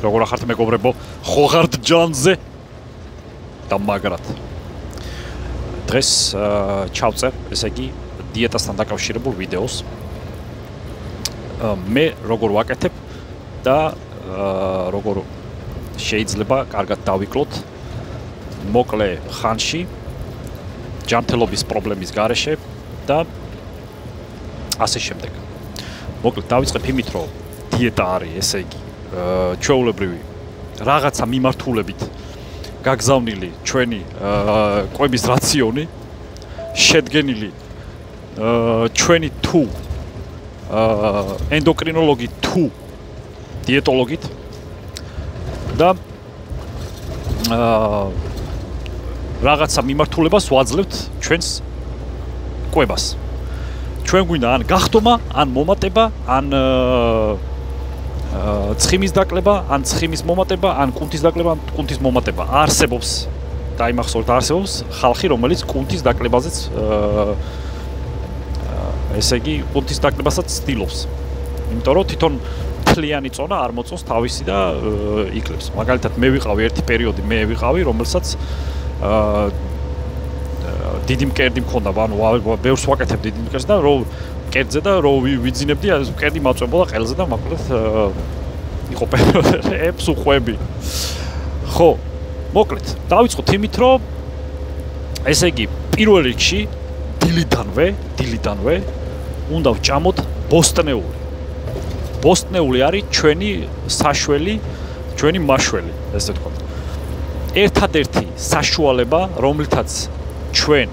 როგორ ახართ მეგობრებო, ხოღარდ ჯანზე და მაგრად. დღეს ჩავწერ, ესე იგი, დიეტასთან დაკავშირებულ ვიდეოს. მე როგორ ვაკეთებ და როგორ შეიძლება კარგად დავიკლოთ მოკლე ხანში ჯანმრთელობის პრობლემის გარეშე და ასე შემდეგ. მოკლედ დავიწყებ იმით, რომ დიეტა არის, ესე იგი, ჩვეულებრივი რაღაცა მიმართულებით გაგზავნილი ჩვენი კვების რაციონი, შედგენილი ჩვენი თუ ენდოკრინოლოგი თუ დიეტოლოგით და რაღაცა მიმართულებას ვაძლევთ ჩვენს კვებას. ჩვენ გვინდა ან გახდომა, ან მომატება, ან ცხიმის დაკლება, ან ცხიმის მომატება, ან კუნთის დაკლება, ან კუნთის მომატება. არსებობს, დაიმახსოვრეთ, არსებობს ხალხი, რომელიც კუნთის დაკლებაზეც ესე იგი, კუნთის დაკლებასაც ცდილობს. იმიტომ რომ თვითონ მთლიანი წონა არ მოწონს თავისი და იკლებს. მაგალითად, მე ვიყავი ერთი პერიოდი, რომელსაც დიდი მკერდი მქონდა, ანუ ბევრს ვაკეთებდი დიდი მკერდს და რომ მკერდზე და რომ ვიძინებდი, ეს მკერდი მაწვებოდა ყელზე და მოკლედ იყო პერიოდებს უყვები. ხო, მოკლედ, დავიწყოთ იმით, რომ ესე იგი, პირველ რიგში დილიდანვე უნდა ვჭამოთ ბოსტნეული. ბოსტნეული არის ჩვენი საშველი, ჩვენი მაშველი, ესე ვთქვათ. ერთადერთი საშუალება, რომლითაც ჩვენ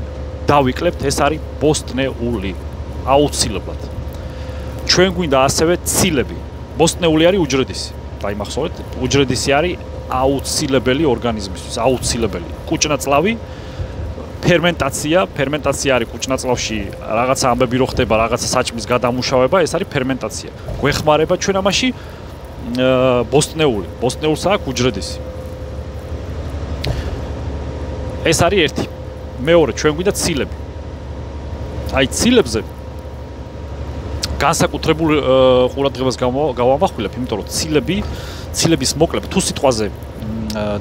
დავიკლებთ, ეს არის ბოსტნეული. აუცილებლად. ჩვენ გვინდა ასევე ცილები. ბოსტნეული არის უჯრედისი. დაიმახსოვრეთ, უჯრედისი არის აუცილებელი ორგანიზმისთვის, აუცილებელი. კუჭნაწლავი, ფერმენტაცია არის კუჭნაწლავში, რაღაცა ამბები რო ხდება, რაღაცა საჭმის გადამუშავება, ეს არის ფერმენტაცია. გვეხმარება ჩვენ ამაში ბოსტნეული. ბოსტნეულს აქვს უჯრედისი. ეს არის ერთი. მეორე, ჩვენ გვინდა ცილები. აი ცილებზე განსაკუთრებულ ყურადღებას გავამახვილებ, იმიტომ რომ ცილების მოკლება თუ სიტყვაზე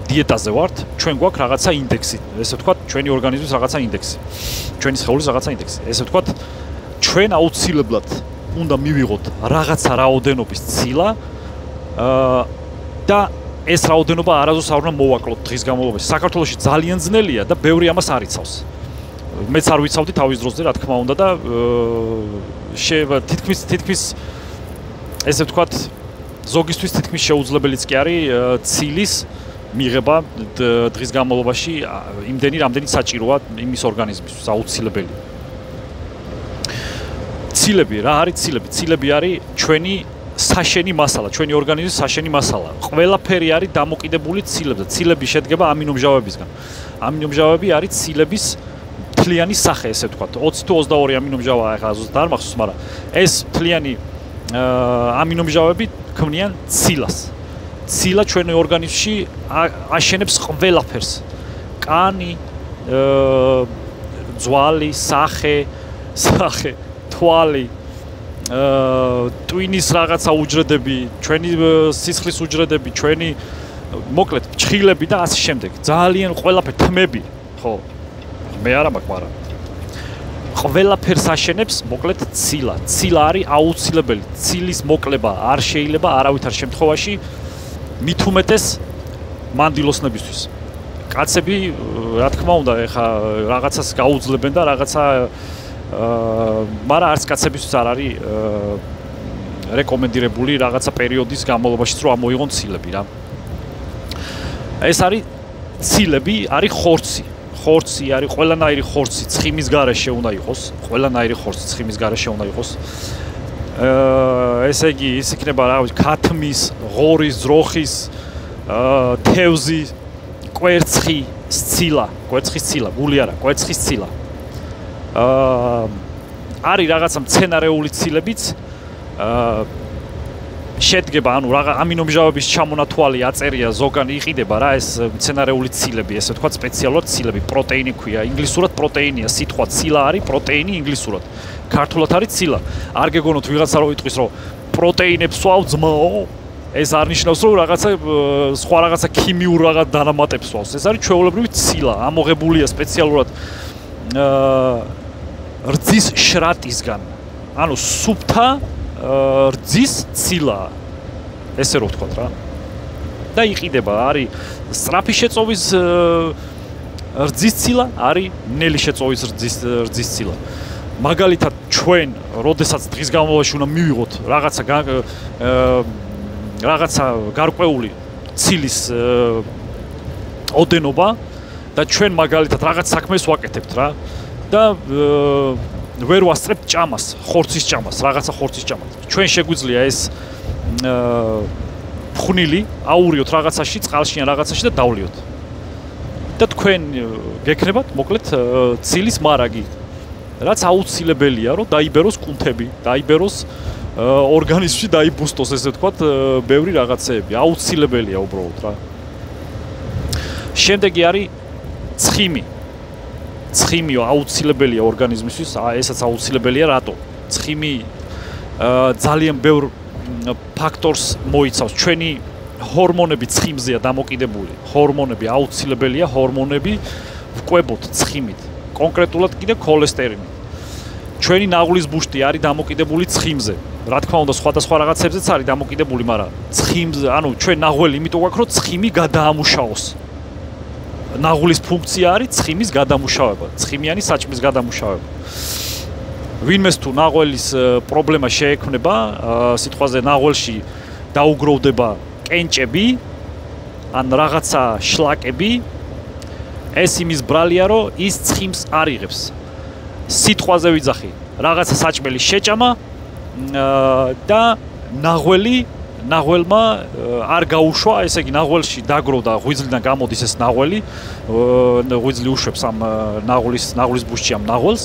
დიეტაზე ვართ, ჩვენ გვაქვს რაღაცა ინდექსი, ესე ვთქვათ, ჩვენი ორგანიზმის რაღაცა ინდექსი, ჩვენი სხეულის რაღაცა ინდექსი. ესე ვთქვათ, ჩვენ აუცილებლად უნდა მივიღოთ რაღაცა რაოდენობის ცილა და ეს რაოდენობა არასდროს არ უნდა მოვაკლოთ დღის განმავლობაში. საქართველოში ძალიან ძნელია და ბევრი ამას არ იცავს. მეც არ ვიცავდი თავის დროზე, რა თქმა უნდა და თითქმის ესე ვთქვათ, ზოგისთვის თითქმის შეუძლებელიც კი არის ცილის მიღება დღის განმავლობაში იმდენი, რამდენი საჭიროა იმის ორგანიზმისთვის, აუცილებელი. ცილები, რა არის ცილები? ცილები არის ჩვენი საშენი მასალა, ჩვენი ორგანიზმის საშენი მასალა. ყველაფერი არის დამოკიდებული ცილებზე. ცილები შედგება ამინომჟავებისგან. ამინომჟავები არის ცილების მთლიანი სახე, ესე ვთქვათ. 20 თუ 22 ამინომჟავაა, ახლა ზუსტად არ მახსოვს, მაგრამ ეს მთლიანი ამინომჟავები ქმნიან ცილას. ცილა ჩვენი ორგანიზმში აშენებს ყველაფერს. კანი, ძვალი, სახე, თვალი, ტვინის რაღაცა უჯრედები, ჩვენი სისხლის უჯრედები, ჩვენი მოკლედ ფჩხილები და ასე შემდეგ. ძალიან ყველაფერი თმები, ხო? მე არა მაქვს, მაგრამ ყველაფერს აშენებს მოკლედ ცილა. ცილა არის აუცილებელი. ცილის მოკლება არ შეიძლება არავითარ შემთხვევაში მით უმეტეს მანდილოსნებისთვის. კაცები, რა თქმა უნდა, ეხა რაღაცას გაუძლებენ და რაღაცა მაგრამ არც კაცებისთვის არ არის რეკომენდირებული რაღაცა პერიოდის განმავლობაში რომ ამოიღონ ცილები რა. ეს არის ცილები, არის ხორცი. ხორცი არის ყველანაირი ხორცი ცხიმის გარეშე უნდა იყოს, ყველანაირი ხორცი ცხიმის გარეშე უნდა იყოს. ესე იგი, ის იქნება რა ვიცი, ქათმის, ღორის, ძროხის, თევზი, კვერცხი, სცილა, კვერცხის ცილა, გული არა, კვერცხის ცილა. არის რაღაცა მცენარეული ცილებიც, შედგება, ანუ ამინომჟავების ჩამონათვალი აწერია ზოგან იყიდება რა ეს მცენარეული ცილები, ესე ვთქვათ, სპეციალურად ცილები, პროტეინი ქვია, ინგლისურად პროტეინია, სიტყვა ცილა არის პროტეინი ინგლისურად. ქართულად არის ცილა. არ გეგონოთ ვიღაცა რო იტყვის, რომ პროტეინებს ვავ ძმაო, ეს არ ნიშნავს რომ რაღაცა სხვა რაღაცა ქიმიურ რაღაც დანამატებს ვავს. ეს არის ჩვეულებრივი ცილა, ამოღებულია სპეციალურად რძის შრატისგან. ანუ სუფთა რძის ცილა. ესე რო ვთქვათ რა. და იყიდება, არის სწრაფი შეწოვის რძის ცილა, არის ნელი შეწოვის რძის ცილა. მაგალითად, ჩვენ, როდესაც დღის განმავლობაში უნდა მივიღოთ რაღაცა გარკვეული ცილის ოდენობა და ჩვენ მაგალითად რაღაც საქმეს ვაკეთებთ რა და ვერ ვასწრებთ ჭამას, ხორცის ჭამას, რაღაცა ხორცის ჭამას. ჩვენ შეგვიძლია ეს ფხვნილი აურიოთ რაღაცაში, წყალში ან რაღაცაში და დავლიოთ. და თქვენ გექნებათ მოკლედ ცილის მარაგი. რაც აუცილებელია, რომ დაიბეროს კუნთები, დაიბეროს ორგანიზმში დაიბუსტოს, ესე ვთქვათ, ბევრი რაღაცეები. აუცილებელია უბრალოდ რა. შემდეგი არის ცხიმი. ცხიმი აუცილებელია ორგანიზმისთვის, ესაც აუცილებელია რატო? ცხიმი ძალიან ბევრ ფაქტორს მოიცავს. ჩვენი ჰორმონები ცხიმზეა დამოკიდებული. ჰორმონები აუცილებელია, ჰორმონები ვკვებოთ ცხიმით. კონკრეტულად კიდე ქოლესტერინი. ჩვენი ნაღლის ბუშტი არის დამოკიდებული ცხიმზე. რა თქმა უნდა, სხვადასხვა რაღაცებზეც არის დამოკიდებული, მაგრამ ცხიმზე, ანუ ჩვენ ნაღველი იმიტომ გვაქვს, რომ ცხიმი გადაამუშავოს. ნაღლის ფუნქცია არის ცხიმის გადამუშავება, ცხიმიანი საჭმის გადამუშავება. ვინმეს თუ ნაღველის პრობლემა შეექმნება, სიტყვაზე ნაღველში დაუგროვდება კენჭები, ან რაღაცა შლაკები, ეს იმის ბრალია, რომ ის ცხიმს არ იღებს. სიტყვაზე ვიძახი, რაღაცა საჭმელი შეჭამა და ნაღველმა არ გაუშვა, ესე იგი ნაღველში დაგროვდა, ღვიძლიდან გამოდის ეს ნაღველი, ღვიძლი უშვებს ამ ნაღლის ბუშტში ამ ნაღველს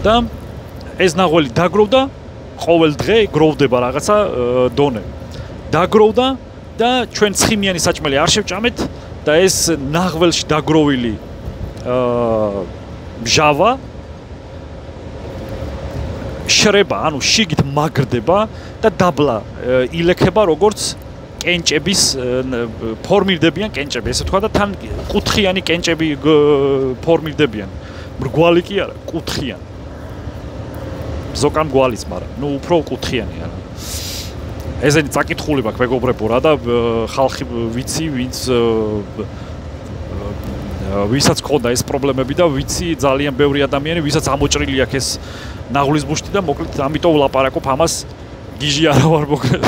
და ეს ნაღველი დაგროვდა, ყოველ დღე გროვდება რაღაცა დონე. დაგროვდა და ჩვენ ცხიმიანი საჭმელი არ შევჭამეთ და ეს ნაღველში დაგროვილი მჟავა შრება, ანუ შიგით მაგრდება და დაბლა ილექება როგორც კენჭების ფორმირდებიან კენჭები, ესე ვთქვა და თან კუთხიანი კენჭები ფორმირდებიან. მრგვალი კი არა, კუთხიანი. ზოგან მრგვალიც, მაგრამ ნუ უფრო კუთხიანი არა. ესენი წაკითხული მაქვს მეგობრებო რა და ხალხი ვიცი, ვისაც ქონდა ეს პრობლემები და ვიცი ძალიან ბევრი ადამიანი, ვისაც ამოჭრილი აქვს ეს ნაღლის ბუშტი და მოკლედ ამიტომ ვლაპარაკობ ამას, გიჟი არა ვარ მოკლედ.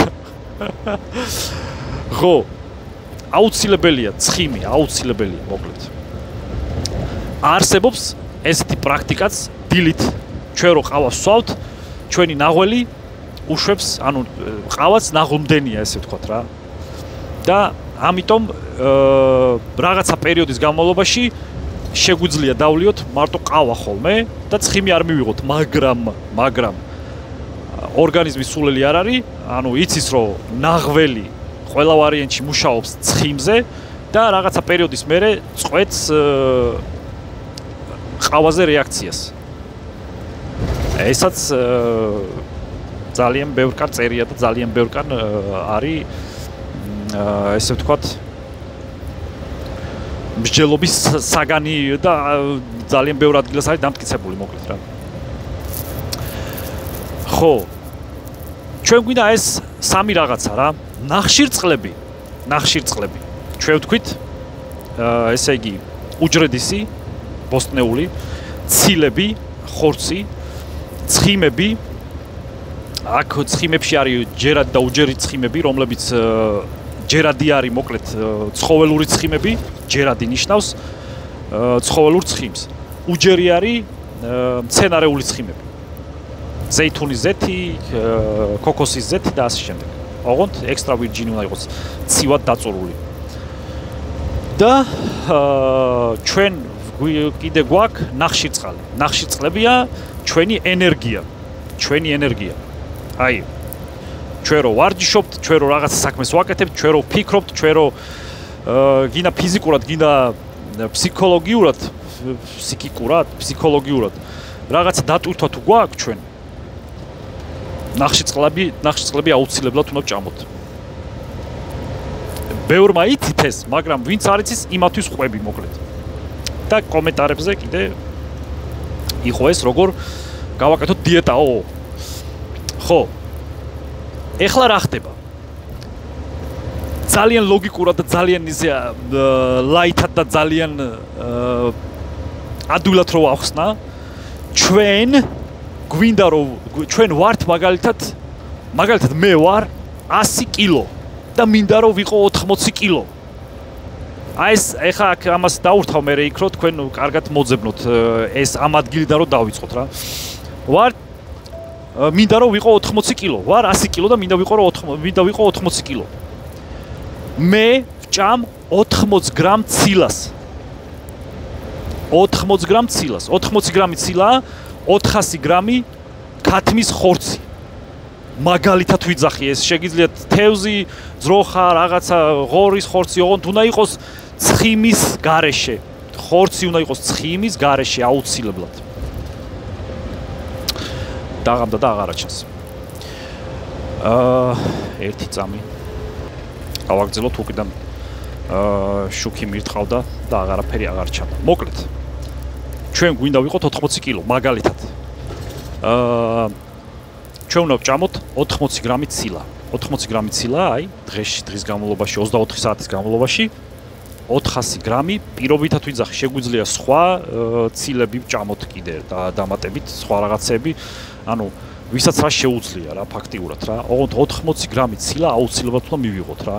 ხო, აუცილებელია ცხიმი, აუცილებელია მოკლედ. არსებობს ესეთი პრაქტიკაც დილით ჩვენ რო ყავას ვსვავთ, ჩვენი ნაღველი უშვებს, ანუ ყავაც ნაღლმდენია, ესე ვთქვათ რა. და ამიტომ რაღაცა პერიოდის განმავლობაში შეგვიძლია დავლიოთ მარტო ყავა ხოლმე და ცხიმი არ მივიღოთ, მაგრამ ორგანიზმის სულელი არ არის, ანუ იცის რომ ნაღველი ყველა ვარიანტში მუშაობს ცხიმზე და რაღაცა პერიოდის მერე წყვეტს ყავაზე რეაქციას. ესაც ძალიან ბევრკან წერია და ძალიან ბევრკან არის ესე ვთქვათ მსჯელობის საგანი და ძალიან ბევრ ადგილას არის დამტკიცებული მოკლედ რა. ხო, ჩვენ გვინდა ეს სამი რაღაცა რა, ნახშირწყლები. ჩვენ ვთქვით ესე იგი უჯრედისი, ბოსტნეული, ცილები, ხორცი, ცხიმები. აქ ცხიმებში არის ჯერადი და უჯერადი ცხიმები, რომლებიც ჯერადი არის მოკლედ ცხოველური ცხიმები, ჯერადი ნიშნავს ცხოველურ ცხიმს. უჯერი არის მცენარეული ცხიმები. ზეითუნის ზეთი, ქოქოსის ზეთი და ასე შემდეგ. ოღონდ ექსტრა ვირჯინი უნდა იყოს ცივად დაწურული. და ჩვენ კიდე გვაქვს ნახშირწყალი. ნახშირწყლებია ჩვენი ენერგია. აი, ჩვენ რო ვარჯიშობთ, ჩვენ რო რაღაც საქმეს ვაკეთებთ, ჩვენ რო ვფიქრობთ, ჩვენ რო გინდა ფიზიკურად, გინდა ფსიქოლოგიურად, ფსიქოლოგიურად რაღაცა დატვირთვა თუ გვაქვს ჩვენ, ნახშირწყლები აუცილებლად უნდა ვჭამოთ. ბევრმა ითითეს, მაგრამ ვინც არ იცის, იმათვის ყვები მოკლედ. და კომენტარებზე კიდე იყო ეს როგორ გავაკეთოთ დიეტაო. ხო. ეხლა რა ხდება? ძალიან ლოგიკურად და ძალიან ისე ლაითად და ძალიან ადვილად რო ახსნა, ჩვენ გვინდა რომ ჩვენ ვართ მაგალითად მე ვარ 100 კილო და მინდა რომ ვიყო 80 კილო. აი ეს ეხა ამას დაურთავ მე იქ რო თქვენ კარგად მოძებნოთ ეს ამ ადგილიდან რომ დავიწყოთ რა. ვარ მინდა რომ ვიყო 80 კილო. ვარ 100 კილო და მინდა ვიყო 80 კილო. მე ვჭამ 80 გრამ ცილას. 80 გრამ ცილას. 80 გრამი ცილა, 400 გრამი ქათმის ხორცი. მაგალითად ვიძახი ეს შეგიძლიათ თევზი, ძროხა, რაღაცა ღორის ხორცი, ოღონდ უნდა იყოს ცხიმის გარეშე. ხორცი უნდა იყოს ცხიმის გარეშე აუცილებლად. დაღამდა და აღარ აჩანს. ერთი წამი. გავაგზავნოთ უკიდან შუქი მირთყავდა და აღარაფერი აღარ ჩანდა. მოკლედ. ჩვენ გვინდა ვიყოთ 80 კილო, მაგალითად. ჩვენ უნდა ვჭამოთ 80 გრამი ცილა. 80 გრამი ცილა, აი, დღის განმავლობაში, 24 საათის განმავლობაში 400 გრამი პირობითად ვიძახი, შეგვიძლია სხვა ცილები ვჭამოთ კიდე და დამატებით სხვა რაღაცები, ანუ ვისაც რა შეუძლია რა ფაქტიურად რა. ოღონდ 80 გრამი ცილა აუცილებლად უნდა მივიღოთ რა.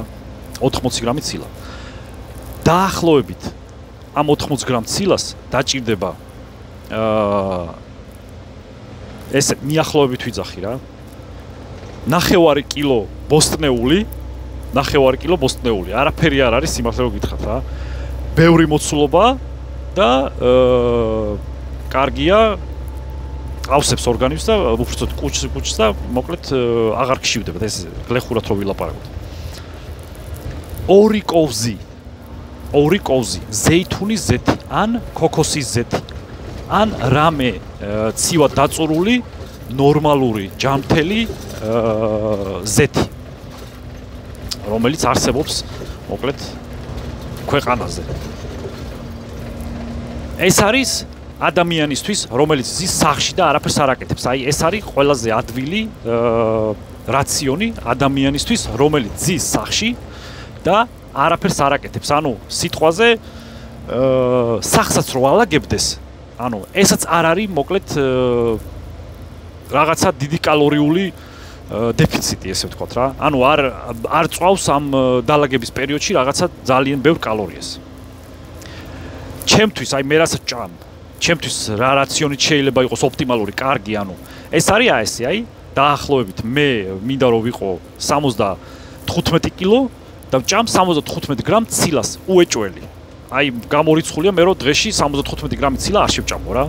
80 გრამი ცილა. დაახლოებით ამ 80 გრამ ცილას დაჭირდება ესე მიახლოებით ვიძახი რა. 9 კილო ბოსტნეული, 9 კილო ბოსტნეული. არაფერი არ არის სიმართლე რომ გითხრათ რა. ბევრი მოცულობა და კარგია ავსებს ორგანიზმს და უბრალოდ კუჭს და მოკლედ აღარ გშივდება ეს გლეხურად რო ვილაპარაკოთ. ორი კოვზი, ზეითუნის ზეთი ან ქოქოსის ზეთი ან რამე ცივა დაწურული ნორმალური ჯამთელი ზეთი რომელიც არსებობს მოკლედ ქვეყანაზე. ეს არის ადამიანისთვის, რომელიც ზის სახლში და არაფერს არ აკეთებს. აი ეს არის ყველაზე ადვილი რაციონი ადამიანისთვის, რომელიც ზის სახლში და არაფერს არ აკეთებს. ანუ სიტყვაზე სახსაც რო ალაგებდეს, ანუ ესაც არ არის მოკლედ რაღაცა დიდი კალორიული დეფიციტი, ესე ვთქვათ რა. ანუ არ წვავს ამ დალაგების პერიოდში რაღაცა ძალიან ბევრ კალორიას. ჩემთვის, აი მე რასაც ჭამ, ჩემთვის რა რაციონით შეიძლება იყოს ოპტიმალური, კარგი, ანუ ეს არის ესე, აი, დაახლოებით მე მინდა რომ ვიყო 75 კილო და ვჭამ 75 გრამ ცილას უეჭველი. აი, გამორიცხულია მე რომ დღეში 75 გრამი ცილა არ შევჭამო რა.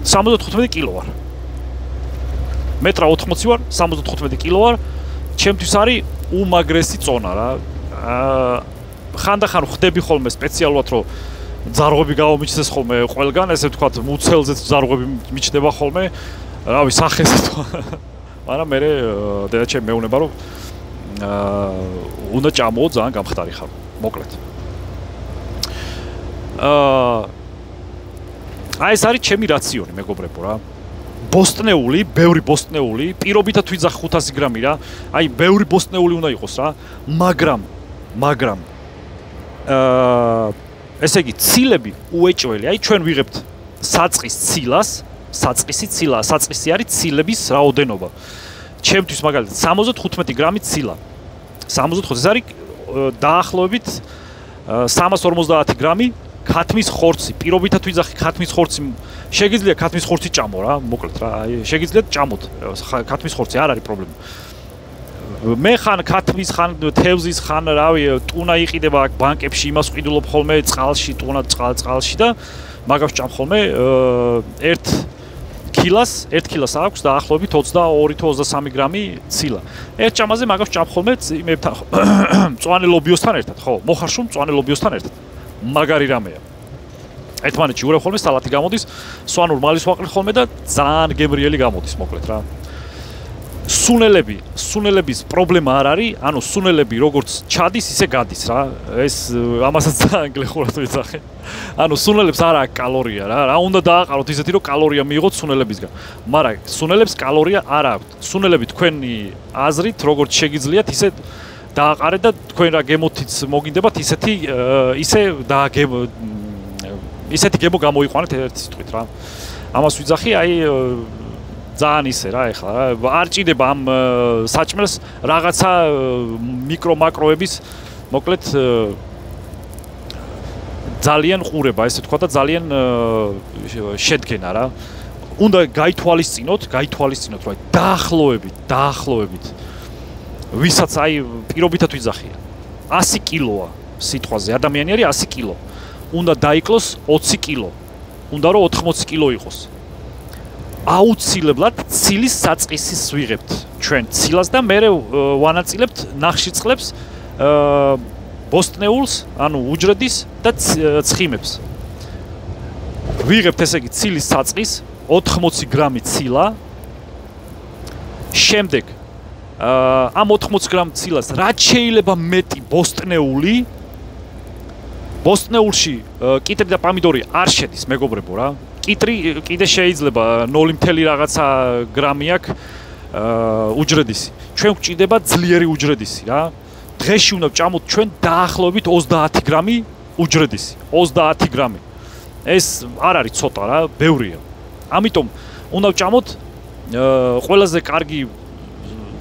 75 კილო ვარ. მეტრა 80 ვარ, 75 კილო ვარ. ჩემთვის არის უმაგრესი წონა რა. ხანდახან ხდები ხოლმე სპეციალურად რომ ძარღვები გავამიჩნდეს ხოლმე ყველგან, ესე ვთქვათ, მუცელზეც ძარღვები მიჩნდება ხოლმე. რავი, სახეზე თუ. მაგრამ მე დედაჩემ მეუბნება რომ უნდა ჭამო ძალიან გამხდარი ხარ. მოკლედ. აი ეს არის ჩემი რაციონი, მეგობრებო რა. ბოსტნეული, ბევრი ბოსტნეული, პირობითად ვიძახი 500 გრამი რა. აი, ბევრი ბოსტნეული უნდა იყოს რა. მაგრამ ესე იგი, ცილები უეჭველი. აი, ჩვენ ვიღებთ საწყის ცილას, საწყისი არის ცილების რაოდენობა. ჩემთვის მაგალითად 75 გრამი ცილა. 75 ეს არის დაახლოებით 350 გრამი ქათმის ხორცი. პირობითად ვიძახი ქათმის ხორცი. შეგიძლია ქათმის ხორცი ჭამო რა, მოკლედ რა. აი, შეგიძლიათ ჭამოთ ქათმის ხორცი, არ არის პრობლემა. მე ხან ქათმის, ხან თევზის, ხან რავი, ტუნა იყიდება აქ ბანკებში, იმას ვყიდულობ ხოლმე წყალში, ტუნა წყალში და მაგას ჭამ ხოლმე 1 კილოს აქვს დაახლოებით 22-23 გრამი ცილა. ერთ ჭამაზე მაგას ჭამ ხოლმე იმებთან მწვანე ლობიოსთან ერთად, ხო, მოხარშულ მწვანე ლობიოსთან ერთად. მაგარი რამეა. ერთმანეთში ურევ ხოლმე სალათი გამოდის, სვანურ მალის ვაყრით ხოლმე და ძალიან გემრიელი გამოდის, მოკლედ რა. სუნელების პრობლემა არ არის, ანუ სუნელები როგორც ჩადის, ისე გადის რა. ეს ამასაც ძალიან გლეხურად ვიძახე. ანუ სუნელებს არ აქვს კალორია რა. რა უნდა დააყაროთ ისეთი რომ კალორია მიიღოთ სუნელებისგან. მაგრამ სუნელებს კალორია არ აქვს. სუნელები თქვენი აზრით როგორც შეგიძლიათ ისე დააყარეთ და თქვენ რა გემოთიც მოგინდებათ ისეთი გემო გამოიყვანეთ ერთი სიტყვით რა. ამას ვიძახი, აი ძალიან ისე რა ეხლა რა არ ჭირდება ამ საჭმელს რაღაცა მიკრო-მაკროების მოკლედ ძალიან ყურება ესე თქვა და ძალიან შედგენა რა უნდა გაითვალისწინოთ რომ დაახლოებით ვისაც აი პირობითად ვიძახია 100 კილოა სიტყვაზე ადამიანი არის 100 კილო უნდა დაიკლოს 20 კილო უნდა რომ 80 კილო იყოს აუცილებლად ცილის საწყისის ვიღებთ ჩვენ ცილას და მე ვანაწილებთ ნახშირწყლებს ბოსტნეულს ანუ უჯრედის და ცხიმებს ვიღებთ ესე იგი ცილის საწყის 80 გრამი ცილა შემდეგ ამ 80 გრამ ცილას რაც შეიძლება მეტი ბოსტნეულში კიტრი და პომიდორი არ შედის მეგობრებო რა კიტრი კიდე შეიძლება 0 რაღაცა გრამი აქვს უჯრედისი. ჩვენ გვჭირდება ძლიერი უჯრედისი რა. დღეში უნდა ვჭამოთ ჩვენ დაახლოებით 30 გრამი უჯრედისი. 30 გრამი. ეს არ არის ცოტა რა, ბევრია. ამიტომ უნდა ვჭამოთ ყველაზე კარგი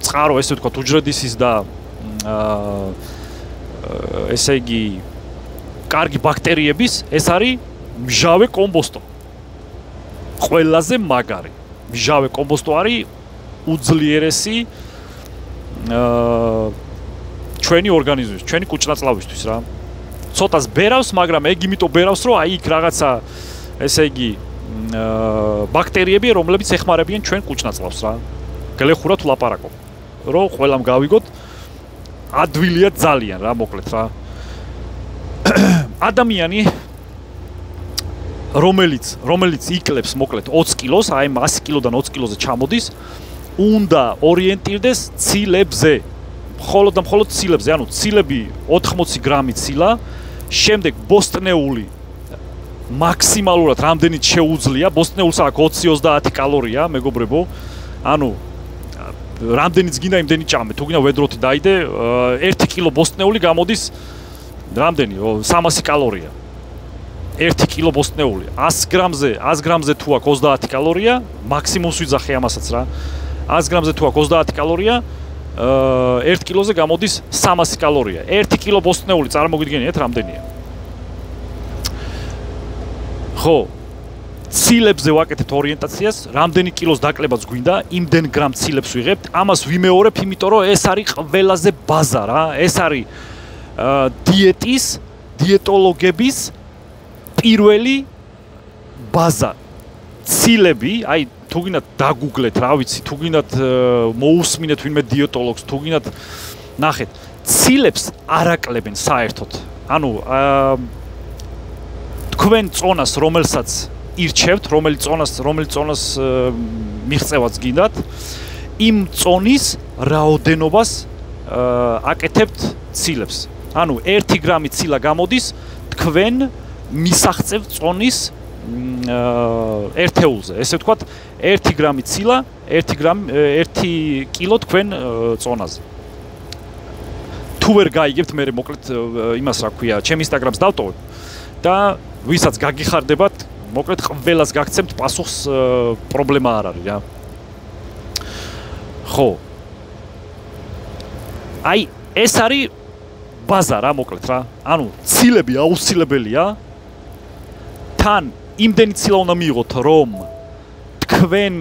წყარო, ესე ვთქვათ, უჯრედისის და ესე იგი კარგი ბაქტერიების, ეს არის მჟავე კომბოსტო. ყველაზე მაგარი. მჟავე კომბოსტო არის უძლიერესი ჩვენი ორგანიზმის, ჩვენი კუჭნაწლავისთვის რა. ცოტას ბერავს, მაგრამ ეგ იმიტომ ბერავს, რომ აი იქ რაღაცა ესე იგი ბაქტერიები, რომლებიც ეხმარებიან ჩვენ კუჭნაწლავს რა. გელეხურად ვლაპარაკობ. რომ ყველამ გავიგოთ, ადვილია ძალიან რა, მოკლედ რა. ადამიანი რომელიც იკლებს მოკლედ 20 კილოს, აი 100 კილოდან 20 კილოზე ჩამოდის, უნდა ორიენტირდეს ცილებზე. მხოლოდ და მხოლოდ ცილებზე, ანუ ცილები 80 გრამი ცილა, შემდეგ ბოსტნეული მაქსიმალურად რამდენიც შეუძლია, ბოსტნეულს აქვს 20-30 კალორია, მეგობრებო. ანუ რამდენიც გინდა იმდენი ჭამე, თუ გინდა ვედროთი დაიდე, 1 კილო ბოსტნეული გამოდის რამდენი? 300 კალორია. 1 კილო ბოსტნეული 100 გრამზე თუ აქვს 30 კალორია, მაქსიმუმს ვიძახე ამასაც რა. 100 გრამზე თუ აქვს 30 კალორია, 1 კილოზე გამოდის 300 კალორია. 1 კილო ბოსტნეული წარმოგიდგენიათ რამდენია? ხო, ცილებზე ვაკეთებთ ორიენტაციას, რამდენი კილოს დაკლებაც გვინდა, იმდენ გრამ ცილებს ვიღებთ, ამას ვიმეორებ, იმიტომ რომ ეს არის ყველაზე ბაზა რა, ეს არის დიეტოლოგების პირველი ბაზა. ცილები, აი თუ გინდათ დაგუგლეთ, რა ვიცი, თუ გინდათ მოусმინეთ ვინმე დიეტოლოგს, თუ გინდათ ნახეთ, ცილებს არაკლებენ საერთოდ. ანუ თქვენ წონას, რომელსაც ირჩევთ, რომელიც წონას მიღწევაც გინდათ, იმ წონის რაოდენობას აკეთებთ ცილებს. ანუ 1 გრამი ცილა გამოდის თქვენ მისაღწევ წონის ერთეულზე. ესე ვთქვათ, 1 გრამი ცილა, 1 კილო თქვენ წონაზე. თუ ვერ გაიგებთ, მე მოკლედ იმას რა ქვია, ჩემ ინსტაგრამს დავტოვებ და ვისაც გაგიხარდებათ, მოკლედ ყველას გაგცემთ პასუხს, პრობლემა არ არის რა. ხო. აი, ეს არის ბაზა რა, მოკლედ რა. ანუ ცილები აუცილებელია. თან იმდენი ცილა უნდა მიიღოთ, რომ თქვენ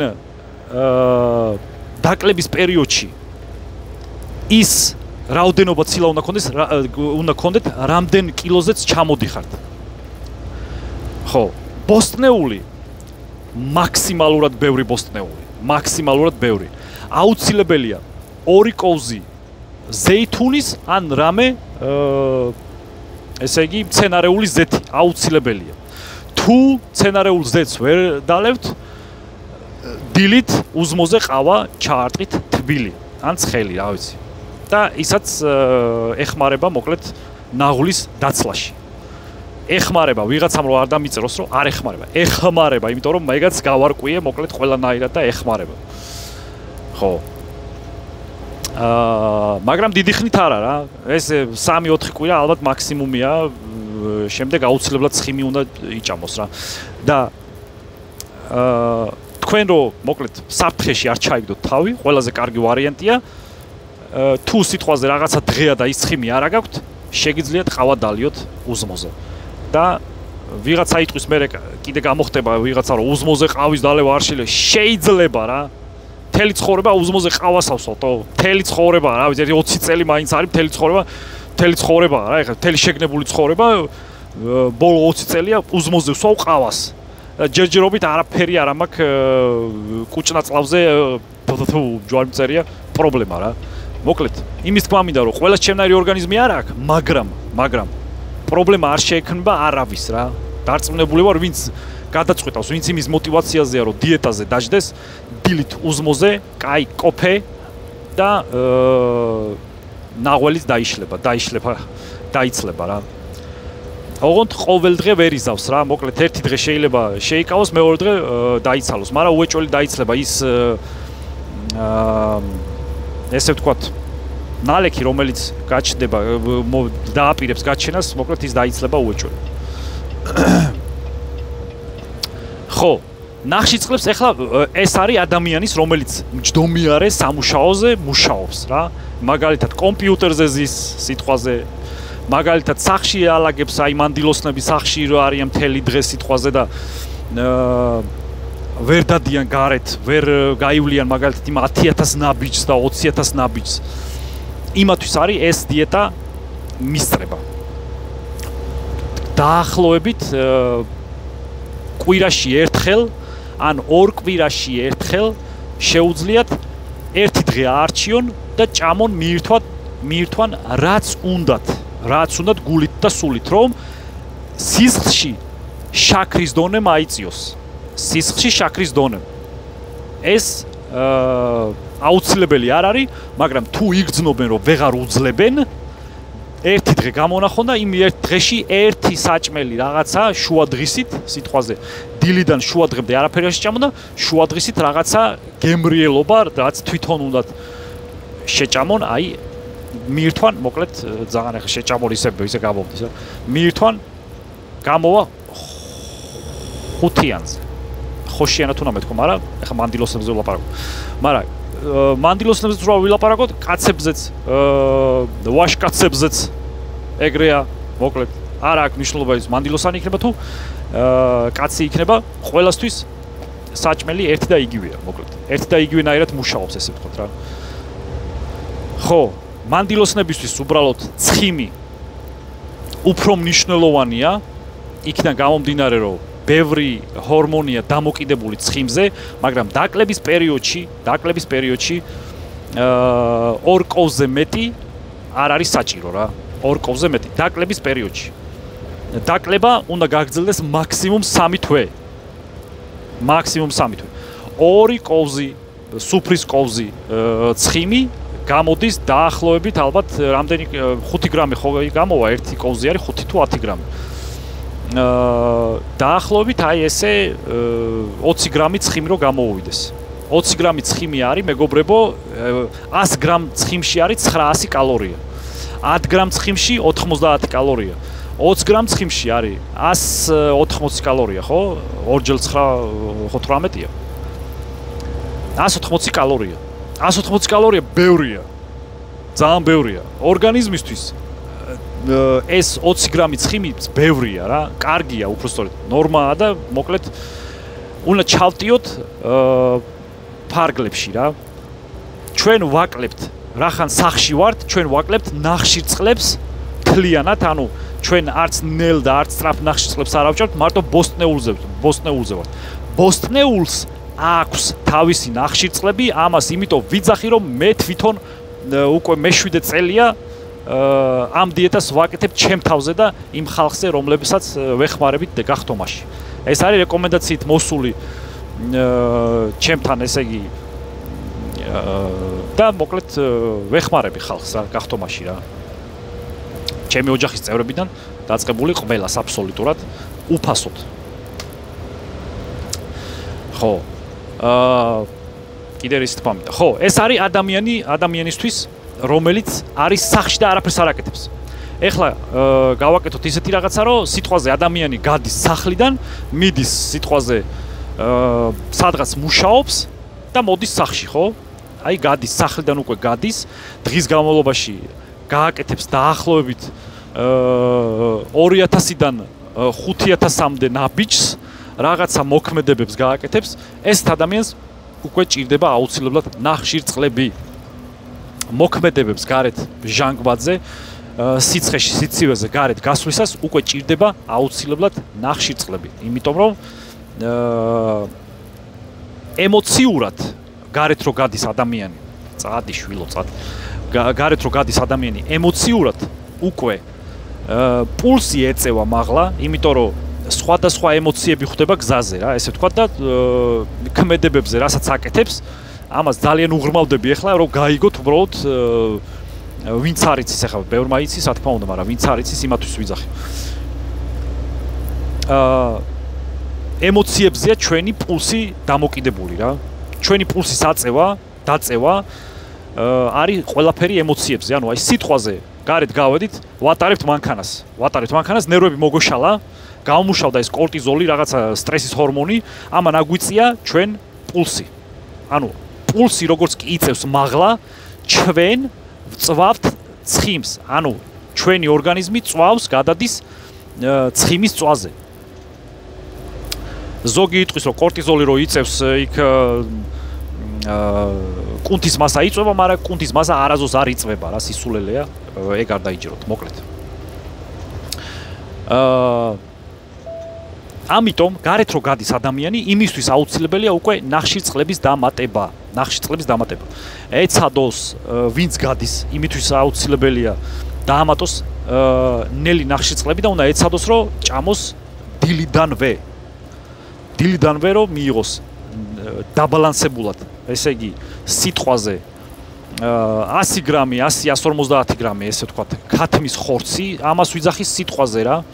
დაკლების პერიოდში ის რაოდენობა ცილა უნდა გქონდეთ, რამდენ კილოზეც ჩამოდიხართ. ხო, ბოსტნეული მაქსიმალურად ბევრი ბოსტნეული, მაქსიმალურად ბევრი. აუცილებელია 2 კოვზი ზეითუნის ან რამე ესე იგი მცენარეული ზეთი აუცილებელია. თუ მცენარეულ ზეთს ვერ დალებთ, დილით უზმოზე ყავა ჩაარტყით თბილი ან ცხელი, რა ვიცი. და ისაც ეხმარება მოკლედ ნაღulis დაცლაში. ეხმარება ვიღაცამ რომ არ დამიწეროს რომ არ ეხმარება. ეხმარება, იმიტომ რომ მაგაც გავარკვიე მოკლედ ყველანაირად და ეხმარება. ხო. მაგრამ დიდი ხნით არა რა. ეს 3-4 კვირა ალბათ მაქსიმუმია. შემდეგ აუცილებლად ცხიმი უნდა იჭამოს რა. და თქვენ რომ მოკლედ საფრთხეში არ ჩაიგდოთ თავი, ყველაზე კარგი ვარიანტია თუ სიტყვაზე რაღაცა დღეა და ის ცხიმი არ აგაქვთ, შეგიძლიათ ყავა დალიოთ უზმოზე. და ვიღაცა იტყვის მე კიდე გამოხდება ვიღაცა რომ უზმოზე ყავის დალევა არ შეიძლება, შეიძლება რა. მთელი ცხოვრება უზმოზე ყავას ავსვათო. მთელი ცხოვრება, რა ვიცი, 20 წელი მაინც არის მთელი ცხოვრება. მთელი ცხოვრება რა, ეხლა მთელი შეგნებული ცხოვრება ბოლო 20 წელია უზმოზე ვსვავ ყავას. ჯერჯერობით არაფერი არ მაქვს კუჭნაწლავზე თუ ჯვარი მწერია პრობლემა რა. მოკლედ, იმის თქმა მინდა რომ ყველა ჩემნაირი ორგანიზმი არ აქვს, მაგრამ პრობლემა არ შეექმნება არავის რა. დარწმუნებული ვარ, ვინც გადაწყვეტავს, ვინც იმის мотиваციაზეა რომ დიეტაზე დაждდეს, დილით უზმოზე, კაი კოფე და ნაღველის დაიშლება რა. ოღონდ ყოველ დღე ვერ იზავს რა, მოკლედ ერთი დღე შეიძლება შეიკავოს, მეორე დღე დაიცალოს, მაგრამ უეჭველი დაიცლება ის ესე ვთქვათ, ნალექი რომელიც გაჩნდება, დააპირებს გაჩენას, მოკლედ ის დაიცლება უეჭველი. ხო, ნახშირწყლებს ეხლა ეს არის ადამიანის, რომელიც მჯდომიარე სამუშაოზე მუშაობს რა. მაგალითად, კომპიუტერზე ზის სიტყვაზე, მაგალითად, სახში ალაგებს, აი მანდილოსნები სახში რო არიან მთელი დღე სიტყვაზე და ვერ დადიან გარეთ, ვერ გაივლიან მაგალითად იმ 10,000 ნაბიჯს და 20,000 ნაბიჯს. იმათვის არის ეს დიეტა მისწრება. დაახლოებით კვირაში ერთხელ ან 2 კვირაში ერთხელ შეუძლიათ ერთი დღე აარჩიონ და ჭამონ მიირთვან რაც უნდათ გულით და სულით, რომ სისხლში შაქრის დონე მაიწიოს. სისხლში შაქრის დონე. ეს აუცილებელი არ არის, მაგრამ თუ იგრძნობენ რომ ვეღარ უძლებენ, ერთი დღე გამონახონ და იმ ერთ დღეში ერთი საჭმელი რაღაცა შუადღისით, სიტყვაზე დილიდან შუადღემდე არაფერი არ შეჭამონ და შუადღისით რაღაცა გემრიელობა, რაც თვითონ უნდათ შეჭამონ, აი მიირთვან, მოკლედ ძალიან ახლა შეჭამონ ისე გამოვდის რა. მიირთვან გამოვა 5-იანზე. ხოშიანად უნდა მეთქვა, მაგრამ ახლა მანდილოსებზე ვლაპარაკობ. მაგრამ მანდილოსებზე თუ რა ვილაპარაკოთ, კაცებზეც, ვაშკაცებზეც ეგრეა, მოკლედ არ აქვს მნიშვნელობა ის მანდილოსანი იქნება თუ კაცი იქნება, ყველასთვის საჭმელი ერთი და იგივეა, მოკლედ. ერთი და იგივენაირად მუშაობს, ესე ვთქვათ რა. ხო, მანდილოსნებისთვის უბრალოდ ცხიმი უფრო მნიშვნელოვანია, იქიდან გამომდინარე, რომ ბევრი ჰორმონია დამოკიდებული ცხიმზე, მაგრამ დაკლების პერიოდში 2 კოვზე მეტი არ არის საჭირო რა. 2 კოვზე მეტი დაკლების პერიოდში. დაკლება უნდა გაგრძელდეს მაქსიმუმ 3 თვე. მაქსიმუმ 3 თვე. 2 კოვზი, სუფრის კოვზი ცხიმი გამოდის დაახლოებით ალბათ რამდენი 5 გრამი ხო გამოვა, ერთი კოვზი არის 5 თუ 10 გრამი. დაახლოებით აი ესე 20 გრამი ცხიმი რო გამოუვიდეს. 20 გრამი ცხიმი არის, მეგობრებო, 100 გრამ ცხიმში არის 900 კალორია. 10 გრამ ცხიმში 90 კალორია. 20 გრამ ცხიმში არის 180 კალორია, ხო? 2x9 ხო 18-ია. 180 კალორია. 180 კალორია ბევრია. ძალიან ბევრია. ორგანიზმისთვის ეს 20 გრამი ცხიმი ბევრია რა. კარგია, უბრალოდ ნორმაა და მოკლედ უნდა ჩავტიოთ ფარგლებში რა. ჩვენ ვაკლებთ, რახან სახში ვართ, ჩვენ ვაკლებთ ნახშირწყლებს თლიანად, ანუ ჩვენ არც ნელ და არც სწრაფ ნახშირწყლებს არ ავჭერთ, მარტო ბოსტნეულზე ვართ. ბოსტნეულს აქვს თავისი ნახშირწყლები, ამას იმიტომ ვიძახი, რომ მე თვითონ უკვე მე-7 წელია ამ დიეტას ვაკეთებ ჩემ თავზე და იმ ხალხზე, რომლებსაც ვეხმარებით გახტომაში. ეს არის რეკომენდაციით მოსული ჩემთან, ესე იგი და მოკლედ ვეხმარები ხალხს რა გახტომაში რა. ჩემი ოჯახის წევრებიდან დაწყებული ყველას აბსოლუტურად უფასოდ. ხო. კიდე ის თქმა მინდა. ხო, ეს არის ადამიანისთვის, რომელიც არის სახლში და არაფერს არ აკეთებს. ეხლა გავაკეთოთ ისეთი რაღაცა, რომ სიტყვაზე ადამიანი გადის სახლიდან, მიდის სიტყვაზე სადღაც მუშაობს და მოდის სახლში, ხო? აი გადის სახლიდან უკვე გადის, დღის განმავლობაში გააკეთებს დაახლოებით 2000-დან 5000-მდე ნაბიჯს, რაღაცა მოქმედებებს გააკეთებს, ეს ადამიანს უკვე ჭირდება აუცილებლად ნახშირწყლები. მოქმედებებს გარეთ ჟანგბადზე, სიცხეში, სიცივეზე გარეთ გასვლისას უკვე ჭირდება აუცილებლად ნახშირწყლები, იმიტომ რომ ემოციურად გარეთ რო გადის ადამიანი, წადი შვილო, წადი. გარეთ რო გადის ადამიანი, ემოციურად უკვე პულსი ეწევა მაღლა, იმიტომ რომ სხვადასხვა ემოციები ხვდება გზაზე რა, ესე ვთქვა და ქმედებებზე რასაც აკეთებს, ამას ძალიან უღრმავდები ახლა რომ გაიგოთ უბრალოდ ვინც არ იცის ახლა ბევრმა იცის, რა თქმა უნდა, მაგრამ ვინც არ იცის იმათვის ვიძახი. ემოციებზეა ჩვენი პულსი დამოკიდებული რა. ჩვენი პულსის დაწევა არის ყველაფერი ემოციებზე, ანუ აი სიტყვაზე გარეთ გავედით, ვატარებთ მანქანას, ნერვები მოგოშალა, გამომუშავდა ეს კორტიზოლი, რაღაცა სტრესის ჰორმონი, ამან აგვიწია ჩვენ პულსი. ანუ პულსი როგორც კი იწევს მაღლა, ჩვენ ვწვავთ ცხიმს, ანუ ჩვენი ორგანიზმი წვავს, გადადის ცხიმის წვაზე. ზოგი იტყვის, რომ კორტიზოლი რო იწევს, იქ კუნთის მასა იწვება, მაგრამ კუნთის მასა არაზოს არ იწვება, რა სისულელეა, ეგ არ დაიჯეროთ, მოკლედ. ამიტომ გარეთ რო გადის ადამიანი, იმისთვის აუცილებელია უკვე ნახშირწყლების დამატება. ეცადოს, ვინც გადის, იმისთვის აუცილებელია დაამატოს ნელი ნახშირწყლები და უნდა ეცადოს, რომ ჭამოს დილიდანვე რომ მიიღოს დაბალანსებულად, ესე იგი, სიტყვაზე 100 გრამი, 100-150 გრამი, ესე ვთქვათ, ქათმის ხორცი, ამას ვიძახის სიტყვაზე რა.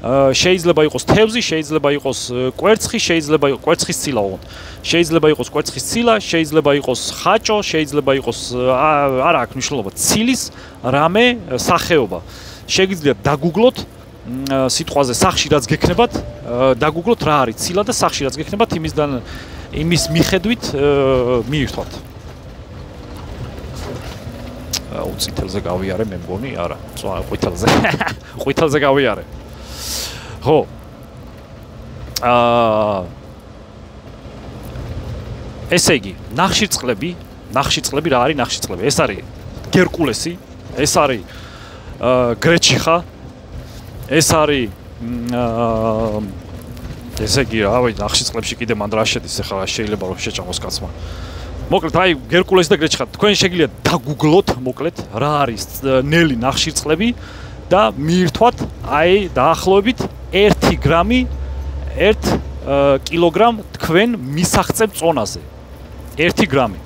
შეიძლება იყოს თევზი, შეიძლება იყოს კვერცხი, შეიძლება იყოს კვერცხის ცილა ოღონდ. შეიძლება იყოს კვერცხის ცილა, შეიძლება იყოს ხაჭო, შეიძლება იყოს არა აქვს მნიშვნელობა, ცილის რამე სახეობა. შეგიძლიათ დაგუგლოთ სიტყვაზე სახში რაც გექნებათ, დაგუგლოთ რა არის ცილა და სახში რაც გექნებათ, იმის მიხედვით მიირთვათ. უწითელზე გავიარე, მე მგონი, არა, ყვითელზე გავიარე. ხო. ესე იგი, ნახშირწყლები რა არის ნახშირწყლები? ეს არის გერკულესი, ეს არის გრეჩიხა, ეს არის ესე იგი, რავი, ნახშირწყლებში კიდე მან რა შედის, ახლა შეიძლება რომ შეჭამოს კაცმა. მოკლედ, აი, გერკულესი და გრეჩიხა, თქვენ შეგიძლიათ დაგუგლოთ, მოკლედ, რა არის ნელი ნახშირწყლები და მიირთვათ, აი, დაახლოებით 1 გრამი 1 კილოგრამ თქვენ მისაღწევ წონაზე. 1 გრამი.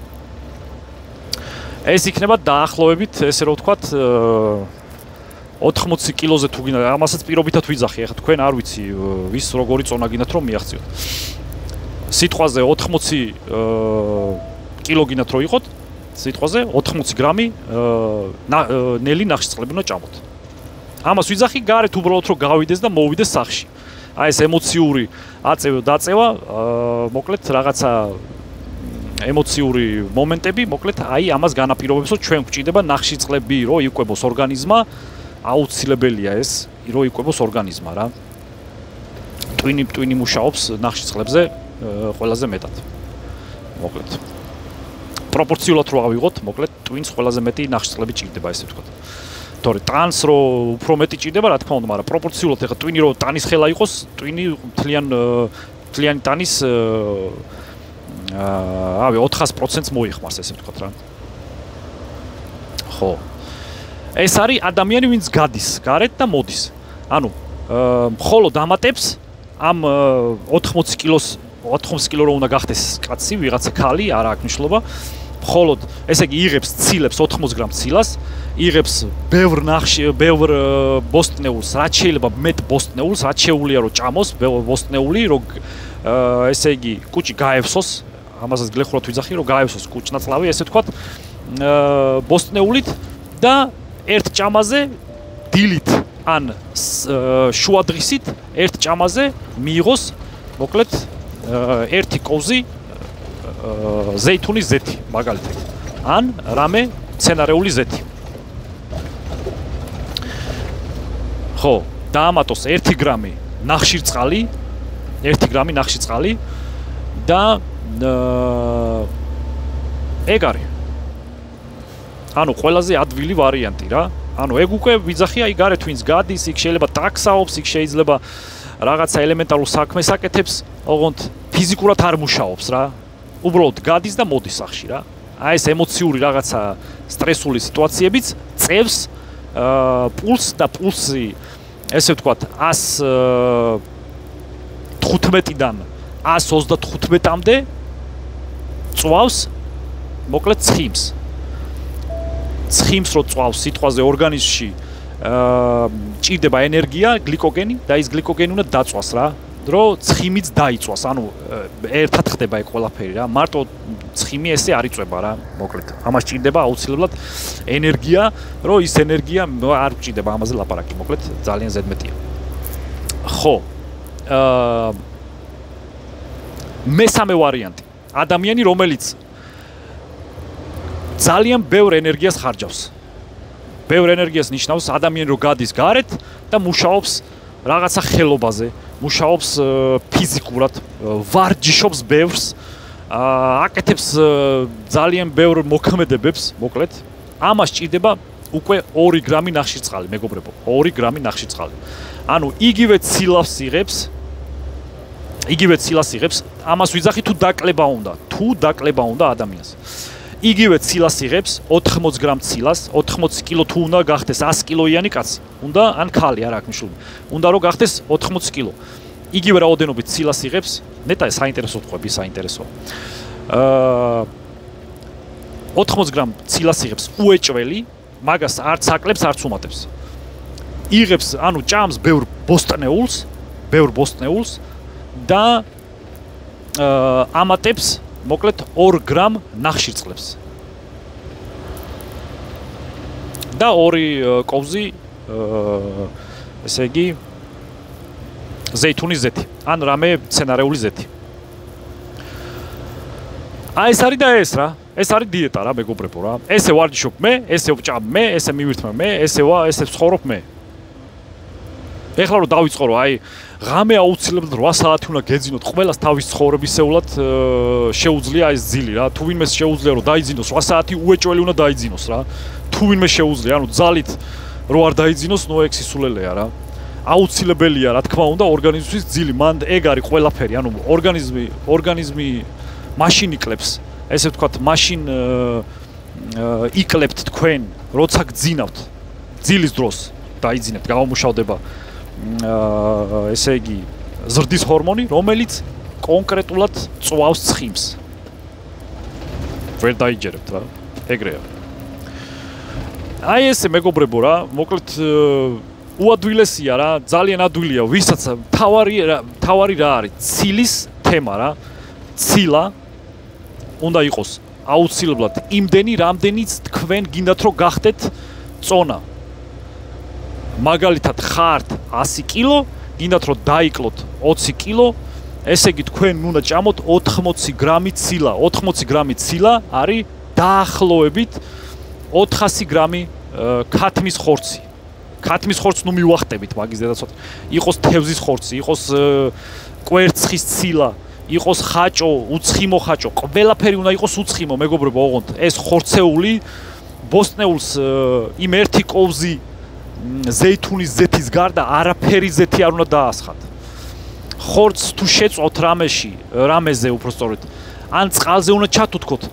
ეს იქნება დაახლოებით, ესე რომ ვთქვათ, 80 კილოზე თუ გინდა, ამასაც პირობითად ვიძახი, ახლა თქვენ არ ვიცი, ვის როგორი წონა გინდათ რომ მიაღწიოთ. სიტყვაზე 80 კილო გინდათ რომ იყოთ, სიტყვაზე 80 გრამი ნელი ნახშირწყლები უნდა ჭამოთ. ამას ვიძახი, გარეთ უბრალოდ რომ გავიდეს და მოვიდეს სახლში. აი ეს ემოციური დაწევა, მოკლედ რაღაცა ემოციური მომენტები, მოკლედ აი ამას განაპირობებს, რომ ჩვენ გვჭირდება ნახშირწყლები, რომ იკვებოს ორგანიზმა, აუცილებელია ეს, რომ იკვებოს ორგანიზმა რა. ტვინი მუშაობს ნახშირწყლებზე ყველაზე მეტად. მოკლედ. პროპორციულად რო ავიღოთ, მოკლედ ტვინს ყველაზე მეტი ნახშირწყლები ჭირდება, ესე ვთქვათ. თორე ტანს რო უფრო მეტი ჭირდება, რა თქმა უნდა, მაგრამ პროპორციულად ეხა ტვინი რო ტანის ხელა იყოს, ტვინი მთლიანი ტანის 400%-ს მოიხმარს, ესე ვთქვათ რა. ხო. ეს არის ადამიანი, ვინც გადის გარეთ და მოდის. ანუ მხოლოდ ამატებს ამ 80 კილოს 80 კილო რო უნდა გახდეს კაცი, ვიღაცა ქალი, არა აქვს მნიშვნელობა. მხოლოდ ესე იგი იღებს ცილებს 80 გრამ ცილას, იღებს ბევრ ბოსტნეულს, რაც შეიძლება მეტ ბოსტნეულს, რაც შეუძლია რომ ჭამოს ბოსტნეული, რომ ესე იგი კუჭი გაევსოს, ამასაც გლეხურად ვიძახი, რომ გაევსოს კუჭნაწლავი, ესე ვთქვათ, ბოსტნეულით და ერთ ჭამაზე დილით ან შუადღისით ერთ ჭამაზე მიიღოს მოკლედ ერთი კოვზი ზეითუნის ზეთი, მაგალითად, ან რამე მცენარეული ზეთი. ხო, დაამატოს 1 გრამი ნახშირწყალი, 1 გრამი ნახშირწყალი და ეგ არის. ანუ ყველაზე ადვილი ვარიანტი რა. ანუ ეგ უკვე ვიძახი, აი გარეთ ვინც გადის, იქ შეიძლება ტაქსაობს, იქ შეიძლება რაღაცა ელემენტარულ საქმეს აკეთებს, ოღონდ ფიზიკურად არ მუშაობს რა. უბრალოდ გადის და მოდის სახში რა. აი ეს ემოციური რაღაცა სტრესული სიტუაციებიც წევს პულსს და პულსი ესე ვთქვათ 115-დან 135-მდე წვავს მოკლედ ცხიმს. ცხიმს რო წვავს სიტყვაზე ორგანიზმში ჭირდება ენერგია, გლიკოგენი და ის გლიკოგენი უნდა დაწვას რა. რომ ცხიმიც დაიწვას, ანუ ერთად ხდება ეგ ყველაფერი რა. მარტო ცხიმი ესე არ იწვება რა, მოკლედ. ამას ჭირდება აუცილებლად ენერგია, რომ ის ენერგია არ ჭირდება ამაზე ლაპარაკი, მოკლედ, ძალიან ზედმეტია. ხო. მესამე ვარიანტი. ადამიანი, რომელიც ძალიან ბევრ ენერგიას ხარჯავს. ბევრ ენერგიას ნიშნავს ადამიანი, რომ გადის გარეთ და მუშაობს რაღაცა ხელობაზე. მუშაობს ფიზიკურად, ვარჯიშობს ბევრს, აკეთებს ძალიან ბევრ მოქმედებებს, მოკლედ. ამას ჭირდება უკვე 2 გრამი ნახშირწყალი, მეგობრებო, 2 გრამი ნახშირწყალი. ანუ იგივე ცილას იღებს, ამას ვიძახი თუ დაკლება უნდა ადამიანს. იგივე ცილას იღებს 80 გრამ ცილას, 80 კილო თუ უნდა გახდეს 100 კილოიანი კაცი. უნდა ან ქალი, არ აქვს მნიშვნელობა. უნდა რომ გახდეს 80 კილო. იგივე რაოდენობით ცილას იღებს, ნეტა საინტერესო თქვები, საინტერესო. 80 გრამ ცილას იღებს უეჭველი, მაგას არც აკლებს, არც უმატებს. იღებს, ანუ ჭამს ბევრ ბოსტნეულს და ამატებს მოკლედ 2 გრამ ნახშირწყლებს. და 2 კოვზი ესე იგი ზეითუნის ზეთი, ან რამე მცენარეული ზეთი. აი ეს არის და ეს რა, ეს არის დიეტა რა, მეგობრებო რა. ესე ვარჯიშობ მე, ესე ვჭამ მე, ესე მივირთმევ მე, ესე ვცხოვრობ მე. ეხლა რომ დავიწყო რომ აი ღამე აუცილებლად 8 საათი უნდა გეძინოთ, ყველას თავის ცხოვრებისეულად შეუძლია ეს ძილი რა. თუ ვინმეს შეუძლია რომ დაიძინოს 8 საათი უეჭველი უნდა დაიძინოს რა. თუ ვინმე შეუძლია, ანუ ძალით რო არ დაიძინოს, ნუ ეგ სისულელეა რა. აუცილებელია რა თქმა უნდა ორგანიზმის ძილი, მან ეგ არის ყველაფერი, ანუ ორგანიზმი მაშინ იკლებს, ესე ვთქვათ, მაშინ იკლებთ თქვენ, როცა გძინავთ, ძილის დროს დაიძინებთ, გამომუშავდება ესე იგი ზრდის ჰორმონი, რომელიც კონკრეტულად წვავს ცხიმს. ვერ დაიჯერებთ რა, ეგრეა. აი ესე მეგობრებო რა, მოკლედ უადვილესია რა, ძალიან ადვილია, ვისაც თავარი რა არის, ცილის თემა რა. ცილა უნდა იყოს აუცილებლად იმდენი, რამდენიც თქვენ გინდათ რომ გახდეთ წონა. მაგალითად ხართ 100 კილო, გინდათ რომ დაიკლოთ 20 კილო, ესე იგი თქვენ უნდა ჭამოთ 80 გრამი ცილა. 80 გრამი ცილა არის დაახლოებით 400 გრამი ქათმის ხორცი. ქათმის ხორცს ნუ მივახტებით მაგის დედაცოთ. იყოს თევზის ხორცი, იყოს კვერცხის ცილა, იყოს ხაჭო, უცხიმო ხაჭო, ყველაფერი უნდა იყოს უცხიმო, მეგობრებო, ოღონდ ეს ხორცეული ბოსტნეულს იმ ერთი კოვზი ზეითუნის ზეთის გარდა არაფერი ზეთი არ უნდა დაასხათ. ხორცს თუ შეწვავთ რამეზე უბრალოდ, ან წყალზე უნდა ჩათუთქოთ,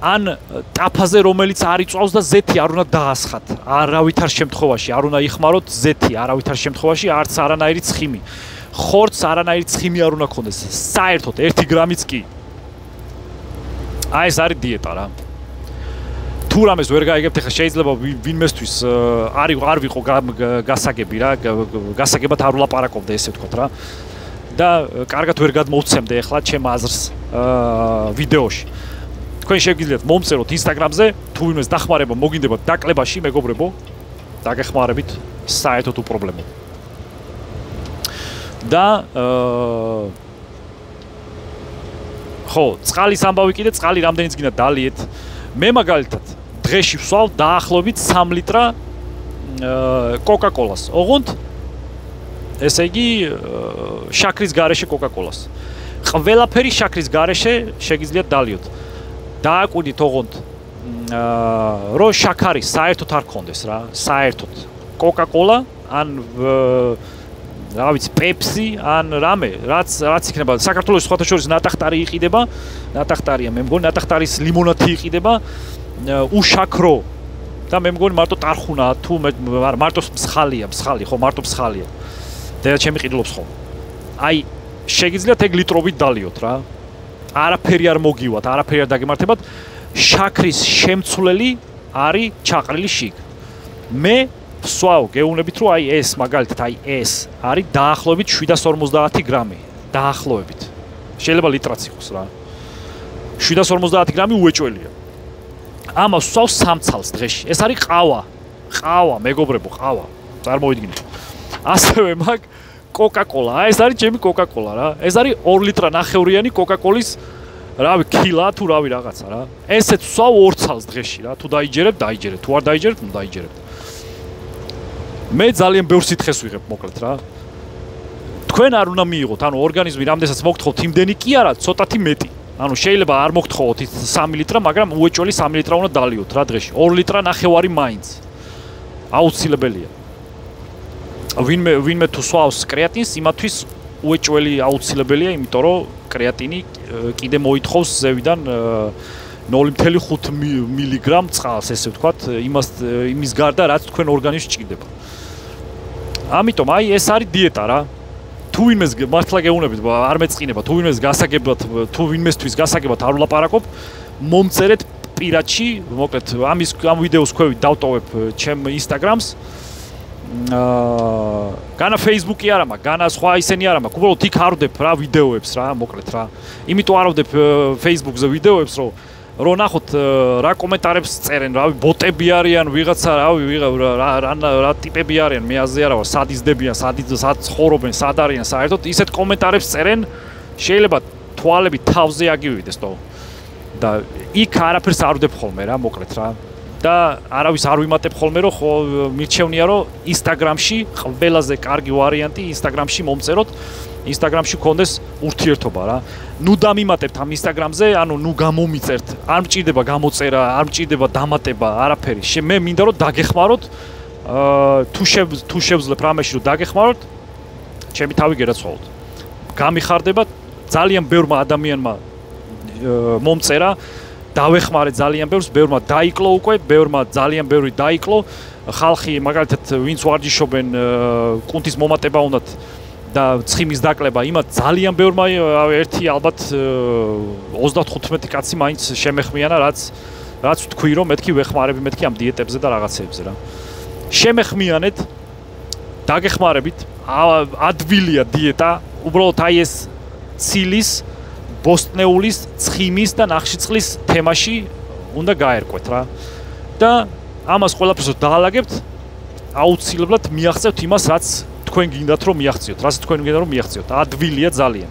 ან ტაფაზე, რომელიც არ იწვავს და ზეთი არ უნდა დაასხათ. არავითარ შემთხვევაში არ უნდა იხმაროთ ზეთი, არავითარ შემთხვევაში არც არანაირი ცხიმი. ხორცს არანაირი ცხიმი არ უნდა ქონდეს. საერთოდ 1 გრამიც კი. აი ეს არის დიეტა რა. თუ რამეს ვერ გაიგებთ, ახლა შეიძლება ვინმესთვის არ ვიყო გასაგები რა, გასაგებად არ ვლაპარაკობდე ესე ვთქვათ რა. და კარგად ვერ გადმოვცემდე ახლა ჩემ აზრს ვიდეოში. თქვენ შეგიძლიათ მომწეროთ Instagram-ზე, თუ ვინმეს დახმარება მოგინდებათ დაკლებაში, მეგობრებო, დაგეხმარებით, საერთოდ უპრობლემო. და ხო, წყალის ამბავი კიდე, წყალი რამდენიც გინდა დალიეთ. მე მაგალითად დღეში ვსვავ დაახლოებით 3 ლიტრა კოკა-კოლას. ოღონდ ესე იგი შაქრის გარეშე კოკა-კოლას. ყველაფერი შაქრის გარეშე შეგიძლიათ დალიოთ. დააკვირდით ოღონდ რომ შაქარი საერთოდ არ გქონდეს რა, საერთოდ. კოკა-კოლა ან რა ვიცი, პეპსი ან რამე, რაც იქნება. საქართველოს სხვათა შორის ნატახტარი იყიდება, ნატახტარია, მე მგონი ნატახტარის ლიმონადი იყიდება, უშაქრო და მე მგონი მარტო ტარხუნა თუ მარტო მსხალია, ხო, მარტო მსხალია. და ჩემი ყიდულობს ხოლმე. აი, შეგიძლიათ ეგ ლიტრობით დალიოთ რა. არაფერი არ მოგივათ, არაფერი არ დაგემართებათ. შაქრის შემცვლელი არის ჩაყრილი შიგ. მე ვსვავ, გეუბნებით რომ აი ეს მაგალითად აი ეს არის დაახლოებით 750 გრამი, დაახლოებით. შეიძლება ლიტრაც იყოს რა. 750 გრამი უეჭველია. ამას ვსვავ 3 ცალს დღეში. ეს არის ყავა. ყავა, მეგობრებო, ყავა. წარმოიდგინეთ. ასევე მაგ კოკა-კოლა. აი ეს არის ჩემი კოკა-კოლა რა. ეს არის 2 ლიტრა ნახევრიანი კოკა-კოლის რავი კილა თუ რავი რაღაცა რა. ესეც ვსვავ 2 ცალს დღეში რა. თუ დაიჯერებ, დაიჯერებ. თუ არ დაიჯერებ, ნუ დაიჯერებ. მე ძალიან ბევრ სითხეს ვიღებ მოკლედ რა. თქვენ არ უნდა მიიღოთ, ანუ ორგანიზმი რამდენსაც მოგთხოვთ იმდენი კი არა, ცოტათი მეტი. ანუ შეიძლება არ მოგთხოვოთ 3 ლიტრა, მაგრამ უეჭველი 3 ლიტრა უნდა დალიოთ რა დღეში. 2 ლიტრა ნახევარი მაინც. აუცილებელია. ვინმე თუ სვავს კრეატინს, იმათვის უეჭველი აუცილებელია, იმიტომ რომ კრეატინი კიდე მოითხოვს ზევიდან 0.5 მილიგრამ წყალს, ესე ვთქვათ, იმის გარდა რაც თქვენ ორგანიზმში ჭირდება. ამიტომ აი ეს არის დიეტა რა. თუ ვინმეს მართლა გეუბნებით, არ მეწყინება, თუ ვინმეს გასაგებად, თუ ვინმესთვის გასაგებად არ ვლაპარაკობ, მომწერეთ პირადში, მოკლედ ამ ვიდეოს ქვევით დავტოვებ ჩემ Instagram-ს. განა Facebook-ი არა მაქვს, განა სხვა ისენი არა მაქვს. უბრალოდ იქ არვდებ რა ვიდეოებს რა, მოკლედ რა. იმიტომ არვდებ Facebook-ზე ვიდეოებს, რომ ნახოთ რა კომენტარებს წერენ, რავი, ბოტები არიან, ვიღაცა, რავი, რა ტიპები არიან, მე აზე არა ვარ, სად იზდებიან, სად ცხოვრობენ, სად არიან საერთოდ, ისეთ კომენტარებს წერენ, შეიძლება თვალები თავზე აგივიდეს თო. და იქ არაფერს არვდებ ხოლმე რა, მოკლედ რა. და არავის არ ვიმატებ ხოლმე, რომ ხო მირჩევნია, რომ Instagram-ში ყველაზე კარგი ვარიანტი Instagram-ში მომწეროთ, Instagram-ში გქონდეს ურთიერთობა რა. ნუ დამიმატებთ ამ Instagram-ზე, ანუ ნუ გამომიწერთ. არ მჭირდება გამოწერა, არ მჭირდება დამატება, არაფერი. მე მინდა რომ დაგეხმაროთ, თუ შევძლებ რამეში რომ დაგეხმაროთ, ჩემი თავი გერაცვალოთ. გამიხარდება ძალიან ბევრმა ადამიანმა მომწერა, დავეხმარე ძალიან ბევრს, ბევრმა დაიკლო უკვე, ბევრმა ძალიან ბევრი დაიკლო. ხალხი მაგალითად ვინც ვარჯიშობენ, კუნთის მომატება უნდათ და ცხიმის დაკლება, იმათ ძალიან ბევრმა ერთი ალბათ 35 კაცი მაინც შემეხმიანა, რაც ვთქვი რომ მეთქი ვეხმარები მეთქი ამ დიეტებზე და რაღაცეებზე რა. შემეხმიანეთ, დაგეხმარებით, ადვილია დიეტა, უბრალოდ აი ეს ცილის, ბოსტნეულის, ცხიმის და ნახშირწყლის თემაში უნდა გაერკვეთ რა. და ამას ყველაფერს დაალაგებთ, აუცილებლად მიაღწევთ იმას, რაც თქვენ გინდათ რომ მიაღწიოთ, რასაც თქვენ გინდათ რომ მიაღწიოთ. ადვილია ძალიან.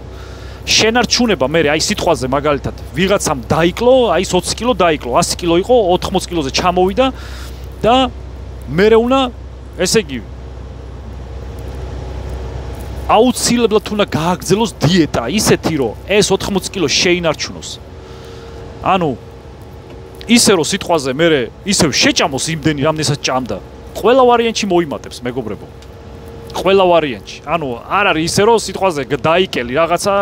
შენარჩუნება მე აი სიტყვაზე მაგალითად ვიღაცამ დაიკლო, აი 20 კილო დაიკლო, 100 კილო იყო, 80 კილოზე ჩამოვიდა და მე უნდა ესე იგი აუცილებლად უნდა გააგრძელოს დიეტა, ისეთი რომ ეს 80 კილო შეინარჩუნოს. ანუ ისე რომ სიტყვაზე მე ისევ შეჭამოს იმდენი რამდენსაც ჭამდა. ყველა ვარიანტში მოიმატებს, მეგობრებო. ყველა ვარიანტში. ანუ არ არის ისე რომ სიტყვაზე დაიკელი რაღაცა,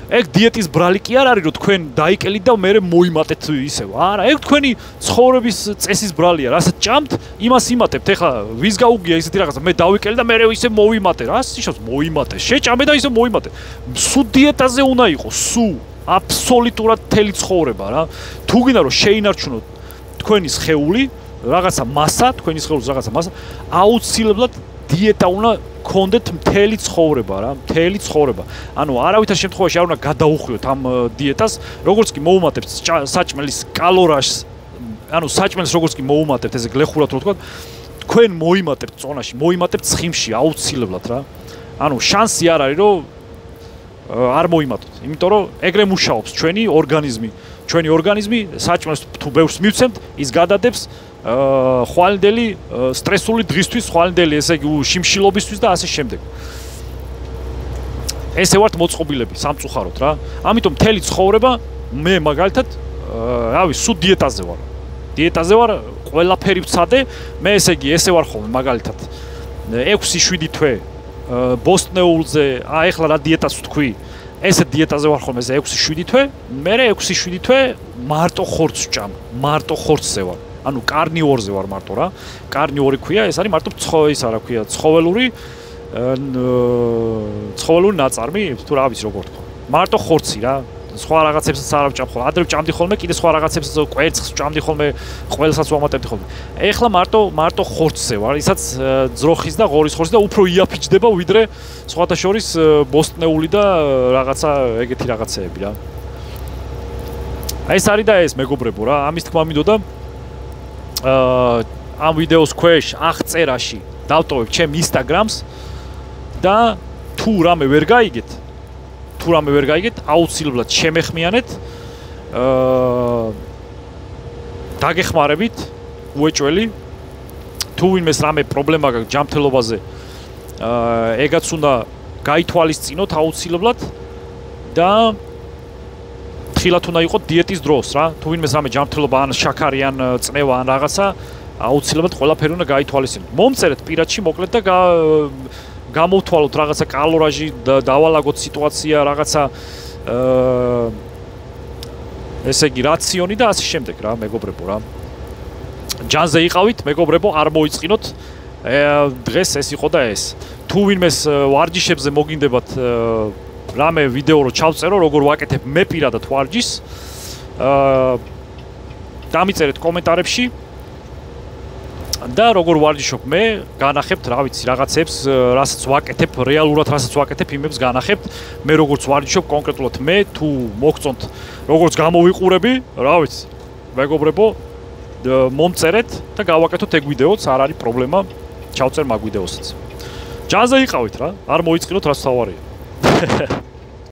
ეგ დიეტის ბრალი კი არ არის რომ თქვენ დაიკელით და მე მოიმატეთ ისევ. არა, ეგ თქვენი ცხოვრების წესის ბრალია. რასაც ჭამთ, იმას იმატებთ. ეხლა ვის გაუგია ისეთი რაღაცა, მე დავიკელი და მე ისე მოვიმატე. რა სიშავს მოიმატე. შეჭამე და ისე მოიმატე. სუ დიეტაზე უნდა იყოს, სუ აბსოლუტურად მთელი ცხოვრება რა. თუ გინდა რომ შეინარჩუნოთ თქვენი სხეული, რაღაცა მასა, თქვენი სხეულის რაღაცა მასა, აუცილებლად დიეტა უნდა გქონდეთ მთელი ცხოვრება რა, მთელი ცხოვრება. ანუ არავითარ შემთხვევაში არ უნდა გადაუხვიოთ ამ დიეტას, როგორც კი მოუმატებთ საჭმელის კალორიას, ანუ საჭმელს როგორც კი მოუმატებთ, ესე გლეხურად რო ვთქვა, თქვენ მოიმატებთ წონაში, მოიმატებთ ცხიმში აუცილებლად რა. ანუ შანსი არ არის რომ არ მოიმატოთ, იმიტომ რომ ეგრე მუშაობს ჩვენი ორგანიზმი საჭმელს თუ ბევრს მივცემთ, ის გადადებს ხვალინდელი სტრესული დღისთვის, ხვალინდელი ესე იგი შიმშილობისთვის და ასე შემდეგ. ესე ვართ მოწყობილები სამწუხაროდ რა. ამიტომ მთელი ცხოვრება მე მაგალითად რავი, სულ დიეტაზე ვარ. დიეტაზე ვარ, ყველაფერი ვცადე, მე ესე იგი ესე ვარ ხოლმე მაგალითად 6-7 თვე ბოსტნეულზე, ეხლა რა დიეტას ვთქვი, ესე დიეტაზე ვარ ხოლმე 6-7 თვე, მე 6-7 თვე მარტო ხორცს ვჭამ, მარტო ხორცზე ვარ. ანუ კარნიორზე ვარ მარტო რა. კარნიორი ქვია, ეს არის მარტო ისა რა ქვია, ცხოველური ნაწარმი, თუ რა ვიცი როგორ თქვა. მარტო ხორცი რა. სხვა რაღაცებსაც არ ვჭამ ხოლმე. ადრე ვჭამდი ხოლმე, კიდე სხვა რაღაცებს კვერცხს ვჭამდი ხოლმე, ყველსაც ვამატებდი ხოლმე. ეხლა მარტო ხორცზე ვარ, ისაც ძროხის და ღორის ხორცი და უფრო იაფიჭდება ვიდრე სხვათა შორის ბოსტნეული და რაღაცა ეგეთი რაღაცეები რა. ეს არის და ეს მეგობრებო რა, ამის თქმა მინდოდა ამ ვიდეოს ქვეშ აღწერაში დავტოვებ ჩემ Instagram-ს და თუ რამე ვერ გაიგეთ, აუცილებლად შემეხმიანეთ. დაგეხმარებით, უეჭველი. თუ ვინმეს რამე პრობლემა გაქვს ჯანმრთელობაზე, ეგაც უნდა გაითვალისწინოთ აუცილებლად და თხილად უნდა იყოს დიეტის დროს რა. თუ ვინმეს რამე ჯანმრთელობა ან შაქარი ან წნევა ან რაღაცა, აუცილებლად ყველაფერი უნდა გაითვალისწინოთ. მომწერეთ პირადში მოკლედ და გამოვთვალოთ რაღაცა კალორიაჟი, დავალაგოთ სიტუაცია, რაღაცა ესე იგი რაციონი და ასე შემდეგ რა, მეგობრებო რა. ჯანზე იყავით, მეგობრებო, არ მოიწყინოთ. დღეს ეს იყო და ეს. თუ ვინმეს ვარჯიშებზე მოგინდებათ რამე ვიდეო რო ჩავწერო, როგორ ვაკეთებ მე პირადად ვარჯიშს, დამიწერეთ კომენტარებში და როგორ ვარჯიშობ მე, განახებთ, რა ვიცი, რაღაცებს, რასაც ვაკეთებ, რეალურად რასაც ვაკეთებ, იმებს განახებთ. მე როგორც ვარჯიშობ კონკრეტულად მე, თუ მოგწონთ, როგორც გამოვიყურები, რა ვიცი, მეგობრებო, მომწერეთ და გავაკეთოთ ეგ ვიდეოც, არ არის პრობლემა, ჩავწერ მაგ ვიდეოსაც. ჯანზე იყავით რა, არ მოიწყინოთ რაც თავარია.